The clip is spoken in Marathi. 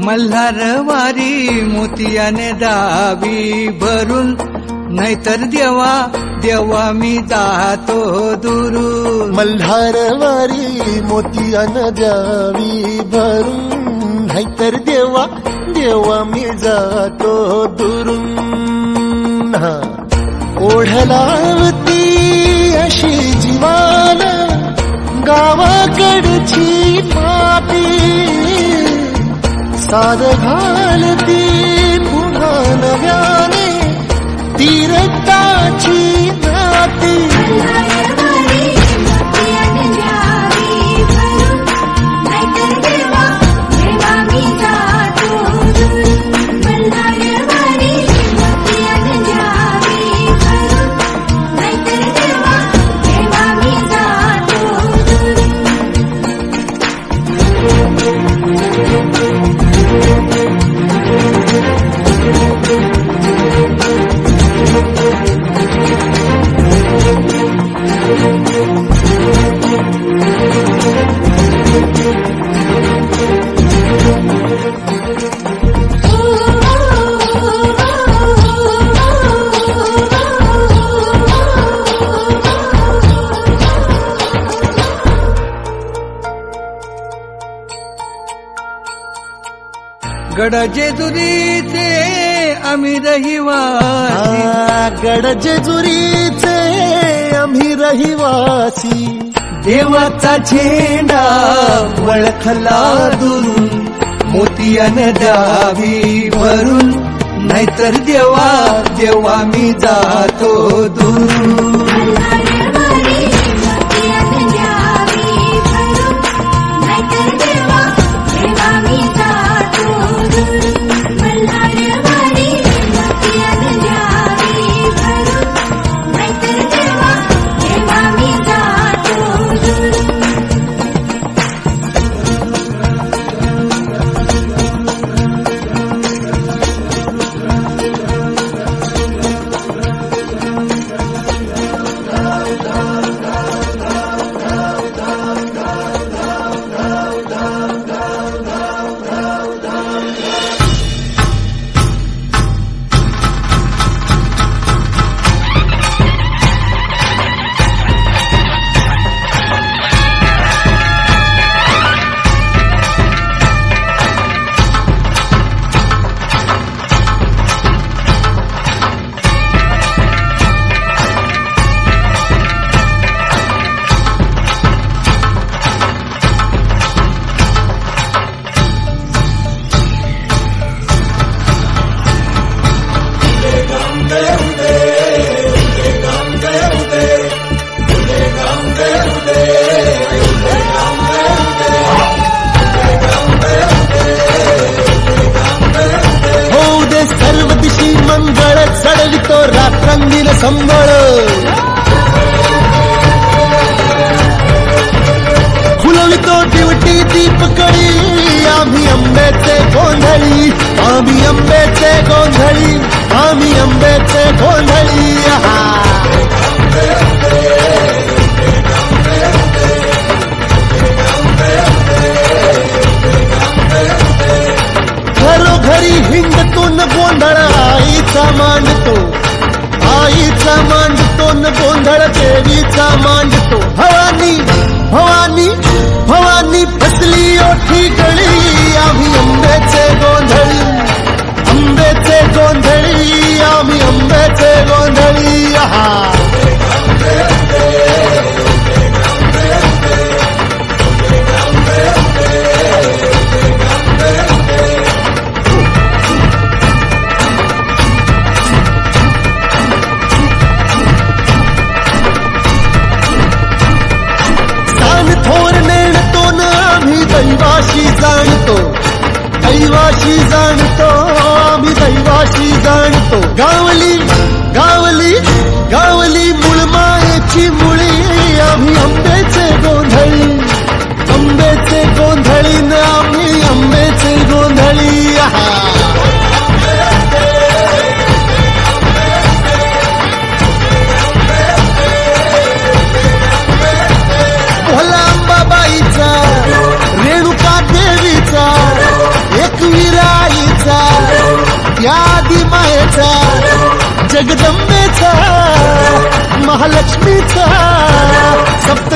मल्हारवारी मोतियाने दावी भरून, नाहीतर देवा देवा मी जातो दुरून. मल्हारवारी मोतियाने द्यावी भरून, नाहीतर देवा देवा मी जातो दुरून. ओढलावती अशी जीवान गावाकडची माती, साद घालती पुन्हा नव्याने तीरताची नाती. गड जेजुरीचे आम्ही रहिवासी, गड जेजुरीचे आम्ही रहिवासी. देवाचा झेंडा वळखला दुरून, मोतियाने द्यावी भरून, नाहीतर देवा देवा मी जातो दुरून. चढवितो रात्रंगील संबळ, फुलवितो दिवटी दीपकळी. आम्ही अंबेचे गोंधळी, आम्ही अंबेचे गोंधळी, आम्ही अंबेचे गोंधळी. घरोघरी हिंडतून गोंधळ आईचा मांडतो, आईचा मांडतो न गोंधळ देवीचा मांडतो. भवानी भवानी भवानी फसली ओठी गळी, आम्ही अंबेचे गोंधळी, अंबेचे गोंधळी, आम्ही अंबेचे गोंधळी. जगदंबेचा महालक्ष्मीचा सप्त